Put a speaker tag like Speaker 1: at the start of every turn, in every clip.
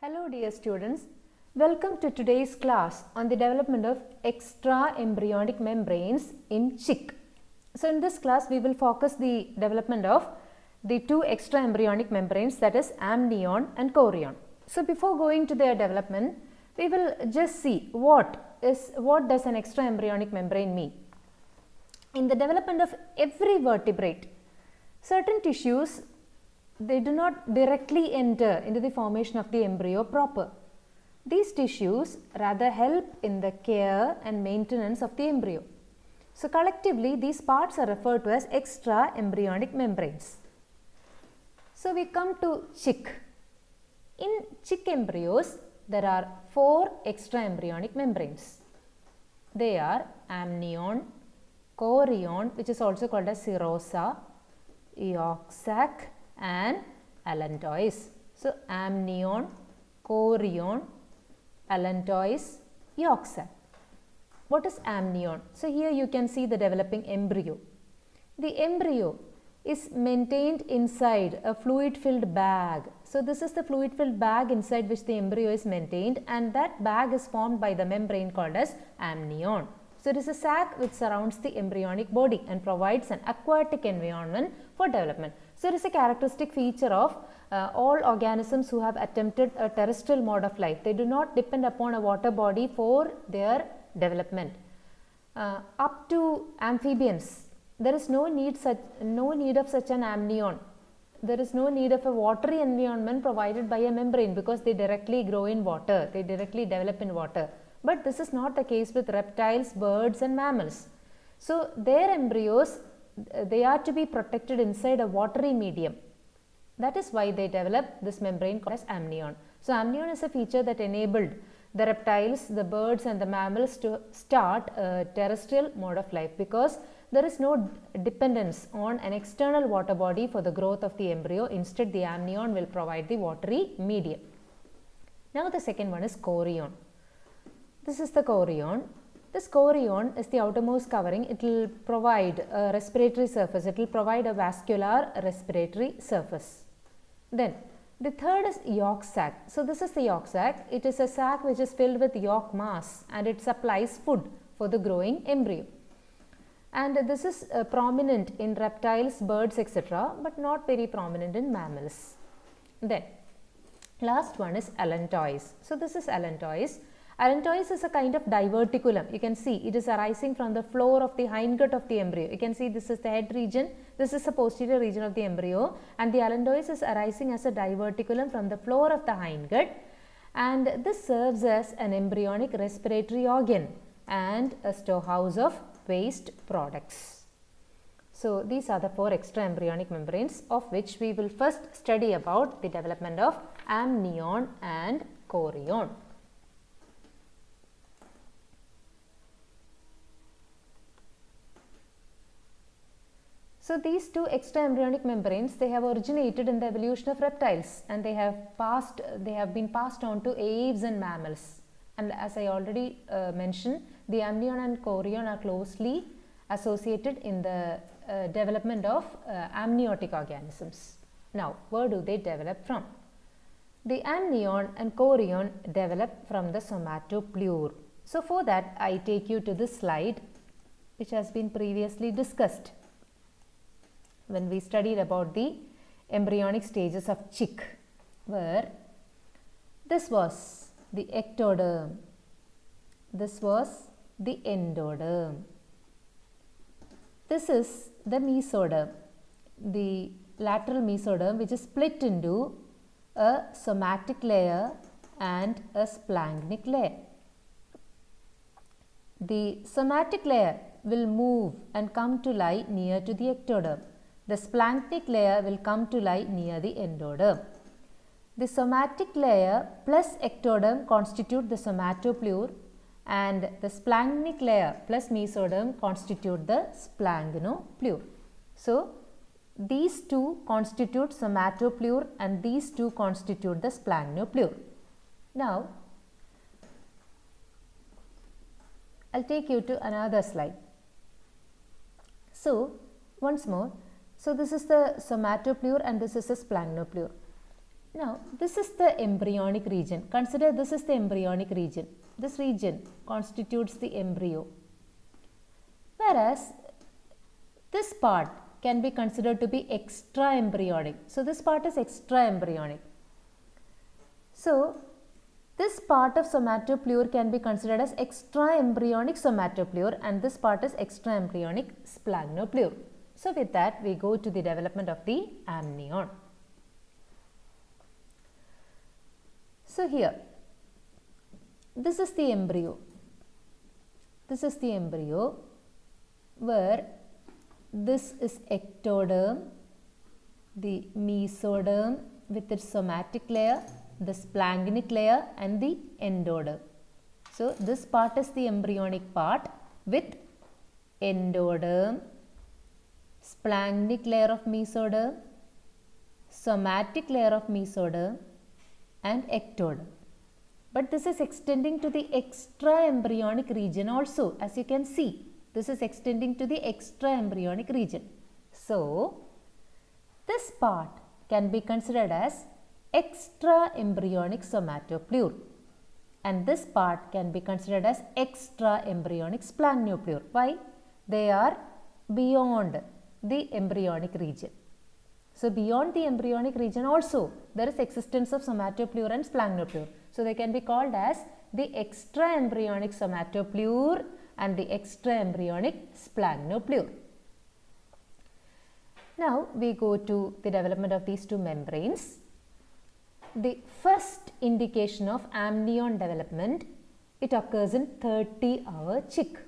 Speaker 1: Hello dear students, welcome to today's class on the development of extra embryonic membranes in chick. So in this class we will focus the development of the two extra embryonic membranes, that is amnion and chorion. So before going to their development, we will just see what does an extra embryonic membrane mean. In the development of every vertebrate, certain tissues, they do not directly enter into the formation of the embryo proper. These tissues rather help in the care and maintenance of the embryo. So collectively these parts are referred to as extra embryonic membranes. So we come to chick. In chick embryos there are 4 extra embryonic membranes. They are amnion, chorion, which is also called as serosa, yolk sac and allantois. So amnion, chorion, allantois, yolk sac. What is amnion? So here you can see the developing embryo. The embryo is maintained inside a fluid filled bag. So this is the fluid filled bag inside which the embryo is maintained, and that bag is formed by the membrane called as amnion. So it is a sac which surrounds the embryonic body and provides an aquatic environment for development. So it is a characteristic feature of all organisms who have attempted a terrestrial mode of life. They do not depend upon a water body for their development. Up to amphibians, there is no need of such an amnion. There is no need of a watery environment provided by a membrane because they directly grow in water. They directly develop in water. But this is not the case with reptiles, birds and mammals. So their embryos, they are to be protected inside a watery medium. That is why they develop this membrane called as amnion. So amnion is a feature that enabled the reptiles, the birds and the mammals to start a terrestrial mode of life because there is no dependence on an external water body for the growth of the embryo. Instead, the amnion will provide the watery medium. Now the second one is chorion. This is the chorion. This chorion is the outermost covering. It will provide a respiratory surface. It will provide a vascular respiratory surface. Then the third is yolk sac. So this is the yolk sac. It is a sac which is filled with yolk mass and it supplies food for the growing embryo. And this is prominent in reptiles, birds, etc., but not very prominent in mammals. Then last one is allantois. So this is allantois. Allantois is a kind of diverticulum. You can see it is arising from the floor of the hindgut of the embryo. You can see this is the head region, this is the posterior region of the embryo, and the allantois is arising as a diverticulum from the floor of the hindgut, and this serves as an embryonic respiratory organ and a storehouse of waste products. So these are the 4 extra embryonic membranes, of which we will first study about the development of amnion and chorion. So these two extra embryonic membranes, they have originated in the evolution of reptiles and they have been passed on to aves and mammals. And as I already mentioned, the amnion and chorion are closely associated in the development of amniotic organisms. Now, where do they develop from? The amnion and chorion develop from the somatoplure. So for that, I take you to this slide which has been previously discussed when we studied about the embryonic stages of chick, where this was the ectoderm, this was the endoderm, this is the mesoderm, the lateral mesoderm, which is split into a somatic layer and a splanchnic layer. The somatic layer will move and come to lie near to the ectoderm. The splanchnic layer will come to lie near the endoderm. The somatic layer plus ectoderm constitute the somatoplure, and the splanchnic layer plus mesoderm constitute the splagnoplure. So these two constitute somatoplure and these two constitute the splagnoplure. Now I'll take you to another slide. So once more, so this is the somatoplure and this is the splagnoplure. Now, this is the embryonic region. Consider this is the embryonic region. This region constitutes the embryo. Whereas, this part can be considered to be extra embryonic. So, this part is extra embryonic. So, this part of somatopleure can be considered as extra embryonic somatopleure, and this part is extra embryonic splagnoplure. So, with that we go to the development of the amnion. So, here this is the embryo. This is the embryo where this is ectoderm, the mesoderm with its somatic layer, the splanchnic layer and the endoderm. So, this part is the embryonic part with endoderm, splanchnic layer of mesoderm, somatic layer of mesoderm and ectoderm. But this is extending to the extra embryonic region also, as you can see. This is extending to the extra embryonic region. So, this part can be considered as extra embryonic somatopleure, and this part can be considered as extra embryonic splagnoplure. Why? They are beyond the embryonic region. So, beyond the embryonic region also there is existence of somatopleure and splagnoplure. So, they can be called as the extra embryonic somatopleure and the extra embryonic splagnoplure. Now, we go to the development of these two membranes. The first indication of amnion development, it occurs in 30-hour chick.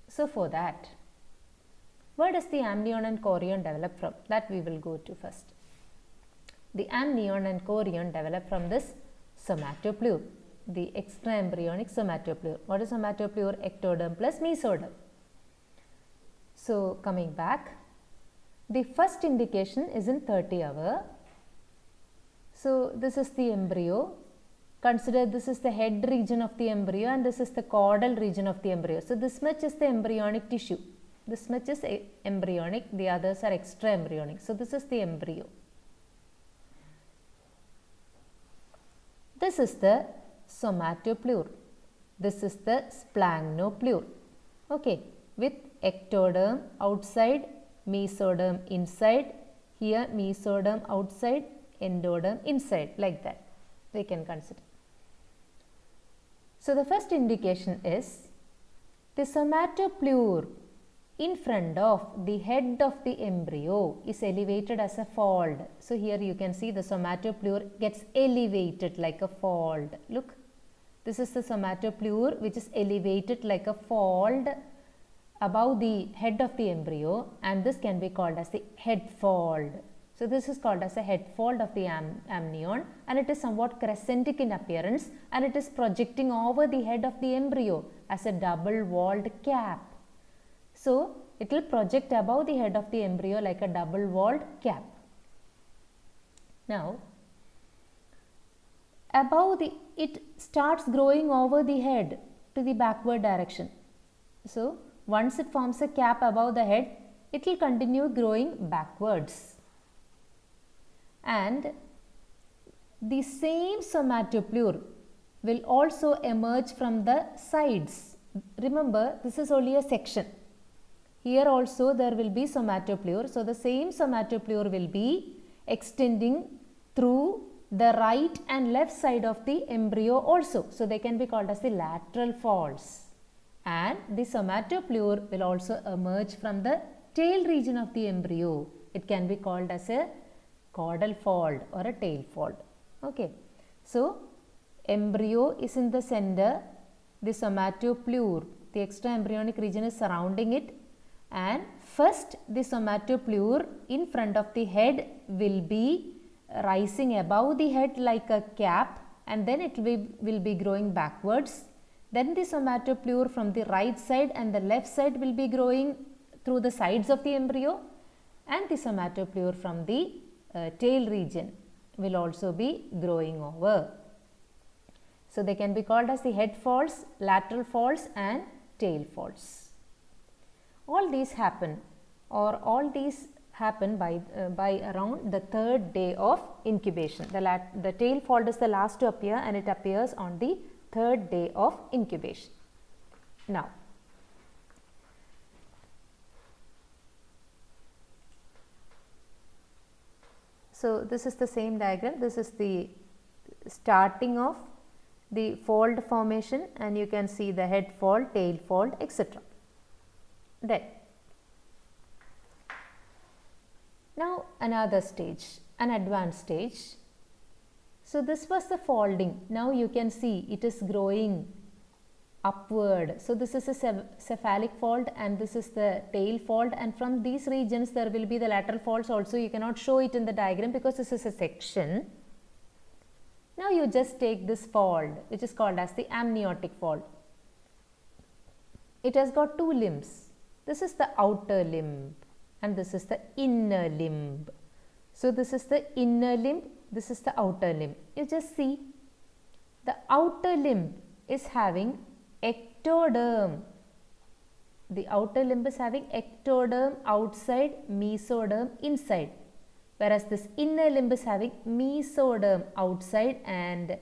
Speaker 1: So, for that, where does the amnion and chorion develop from? That we will go to first. The amnion and chorion develop from this somatopleure, the extra embryonic somatopleure. What is somatopleure? Ectoderm plus mesoderm. So, coming back, the first indication is in 30-hour. So, this is the embryo. Consider this is the head region of the embryo and this is the caudal region of the embryo. So, this much is the embryonic tissue. This much is embryonic, the others are extra embryonic. So, this is the embryo. This is the somatopleure. This is the splagnoplure. Okay, with ectoderm outside, mesoderm inside, here mesoderm outside, endoderm inside, like that we can consider. So, the first indication is the somatopleure in front of the head of the embryo is elevated as a fold. So, here you can see the somatopleure gets elevated like a fold. Look, this is the somatopleure which is elevated like a fold above the head of the embryo, and this can be called as the head fold. So, this is called as a head fold of the amnion, and it is somewhat crescentic in appearance, and it is projecting over the head of the embryo as a double walled cap. So, it will project above the head of the embryo like a double walled cap. Now, it starts growing over the head to the backward direction. So, once it forms a cap above the head, it will continue growing backwards. And the same somatopleure will also emerge from the sides. Remember, this is only a section. Here also there will be somatopleure. So, the same somatopleure will be extending through the right and left side of the embryo also. So, they can be called as the lateral folds. And the somatopleure will also emerge from the tail region of the embryo. It can be called as a caudal fold or a tail fold. Okay. So, embryo is in the center, the somatopleure, the extra embryonic region is surrounding it, and first the somatopleure in front of the head will be rising above the head like a cap, and then it will be growing backwards. Then the somatopleure from the right side and the left side will be growing through the sides of the embryo, and the somatopleure from the tail region will also be growing over. So, they can be called as the head folds, lateral folds and tail folds. All these happen, or all these happen by around the 3rd day of incubation. The tail fold is the last to appear and it appears on the 3rd day of incubation. Now, so this is the same diagram. This is the starting of the fold formation, and you can see the head fold, tail fold, etc. Then, now another stage, an advanced stage. So this was the folding. Now you can see it is growing upward. So this is a cephalic fold and this is the tail fold, and from these regions there will be the lateral folds also. You cannot show it in the diagram because this is a section. Now you just take this fold which is called as the amniotic fold. It has got 2 limbs. This is the outer limb and this is the inner limb. So this is the inner limb, this is the outer limb. You just see the outer limb is having ectoderm. The outer limb is having ectoderm outside, mesoderm inside. Whereas this inner limb is having mesoderm outside and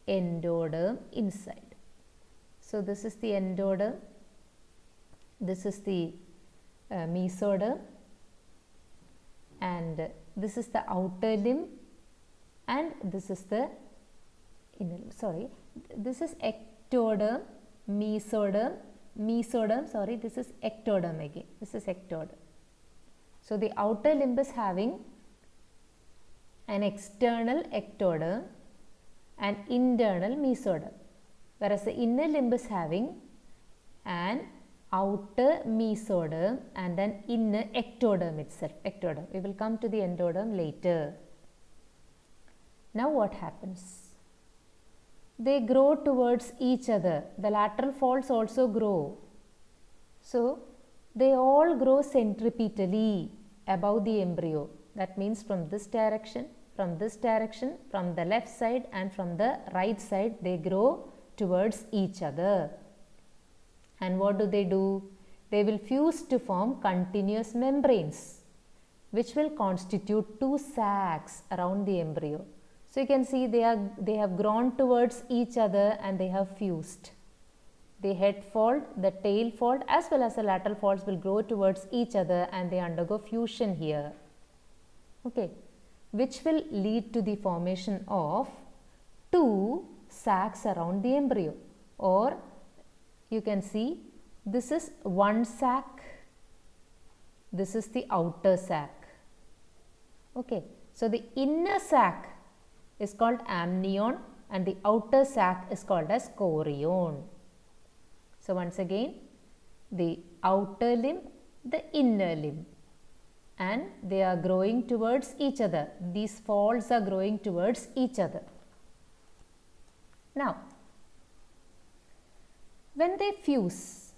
Speaker 1: endoderm inside. So this is the endoderm, this is the mesoderm, and this is the outer limb, and this is the inner limb. Sorry, this is ectoderm, mesoderm, this is ectoderm again. This is ectoderm. So the outer limb is having an external ectoderm and internal mesoderm, whereas the inner limb is having an outer mesoderm and an inner ectoderm itself. Ectoderm. We will come to the endoderm later. Now what happens? They grow towards each other. The lateral folds also grow. So they all grow centripetally above the embryo. That means from this direction, from the left side and from the right side, they grow towards each other. And what do? They will fuse to form continuous membranes which will constitute 2 sacs around the embryo. So you can see they have grown towards each other and they have fused. The head fold, the tail fold as well as the lateral folds will grow towards each other and they undergo fusion here. Okay, which will lead to the formation of 2 sacs around the embryo, or you can see this is one sac, this is the outer sac. Okay, so the inner sac is called amnion and the outer sac is called as chorion. So once again, the outer limb, the inner limb, and they are growing towards each other. These folds are growing towards each other. Now, when they fuse,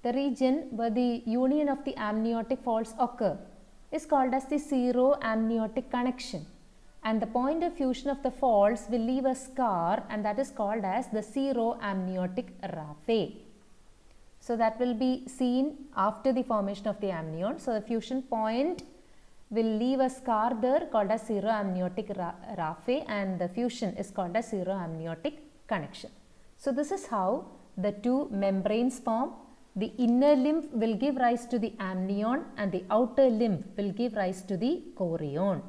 Speaker 1: the region where the union of the amniotic folds occur is called as the seroamniotic connection, and the point of fusion of the folds will leave a scar, and that is called as the seroamniotic raphe. So that will be seen after the formation of the amnion. So the fusion point will leave a scar there called as seroamniotic raphe, and the fusion is called as seroamniotic connection. So this is how the 2 membranes form. The inner limb will give rise to the amnion and the outer limb will give rise to the chorion.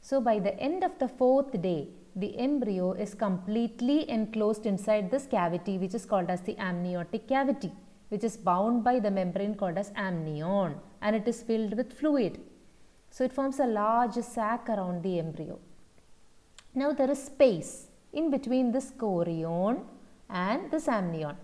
Speaker 1: So by the end of the 4th day, the embryo is completely enclosed inside this cavity which is called as the amniotic cavity, which is bound by the membrane called as amnion, and it is filled with fluid. So it forms a large sac around the embryo. Now there is space in between this chorion and this amnion.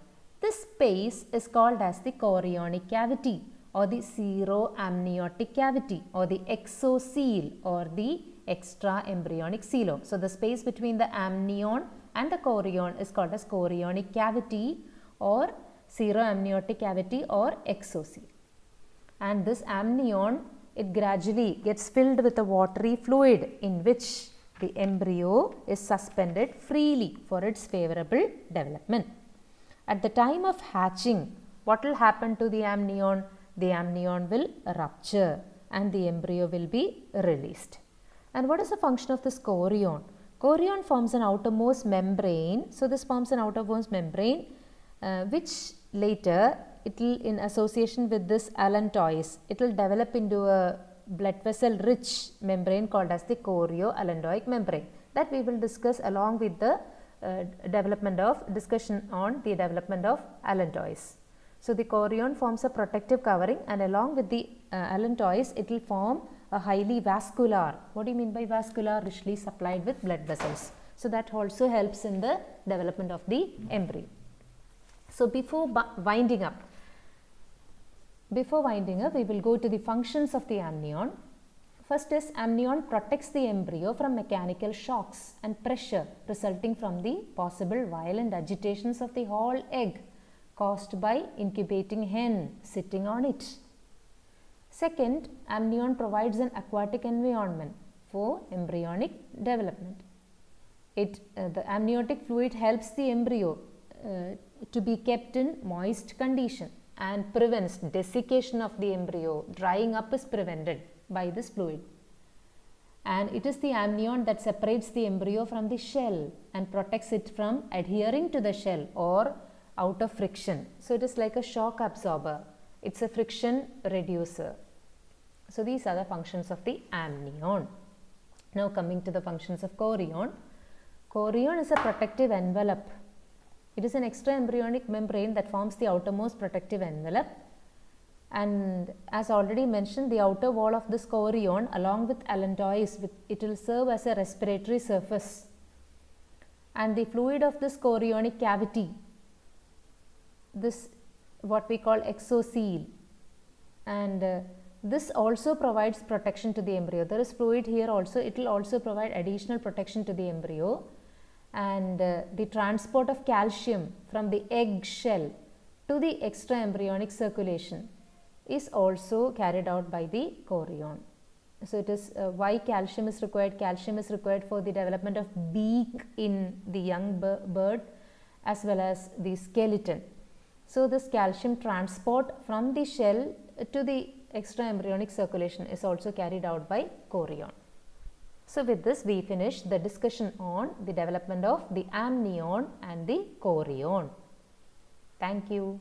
Speaker 1: This space is called as the chorionic cavity or the seroamniotic cavity or the exocele or the extra embryonic coelom. So the space between the amnion and the chorion is called as chorionic cavity or seroamniotic cavity or exocele. And this amnion, it gradually gets filled with a watery fluid in which the embryo is suspended freely for its favorable development. At the time of hatching, what will happen to the amnion? The amnion will rupture and the embryo will be released. And what is the function of this chorion? Chorion forms an outermost membrane. So this forms an outermost membrane which later it will, in association with this allantois, it will develop into a blood vessel rich membrane called as the chorioallantoic membrane, that we will discuss along with the discussion on the development of allantois. So the chorion forms a protective covering, and along with the allantois it will form a highly vascular, what do you mean by vascular? Richly supplied with blood vessels. So that also helps in the development of the embryo. So before winding up, we will go to the functions of the amnion. First is, amnion protects the embryo from mechanical shocks and pressure resulting from the possible violent agitations of the whole egg caused by incubating hen sitting on it. Second, amnion provides an aquatic environment for embryonic development. The amniotic fluid helps the embryo to be kept in moist condition and prevents desiccation of the embryo. Drying up is prevented by this fluid. And it is the amnion that separates the embryo from the shell and protects it from adhering to the shell or out of friction. So it is like a shock absorber. It's a friction reducer. So these are the functions of the amnion. Now coming to the functions of chorion. Chorion is a protective envelope. It is an extra embryonic membrane that forms the outermost protective envelope. And as already mentioned, the outer wall of this chorion along with allantois, it will serve as a respiratory surface. And the fluid of this chorionic cavity, this what we call exocele, and this also provides protection to the embryo. There is fluid here also, it will also provide additional protection to the embryo. And the transport of calcium from the egg shell to the extra embryonic circulation is also carried out by the chorion. So it is why calcium is required. Calcium is required for the development of beak in the young bird as well as the skeleton. So this calcium transport from the shell to the extra embryonic circulation is also carried out by chorion. So with this we finish the discussion on the development of the amnion and the chorion. Thank you.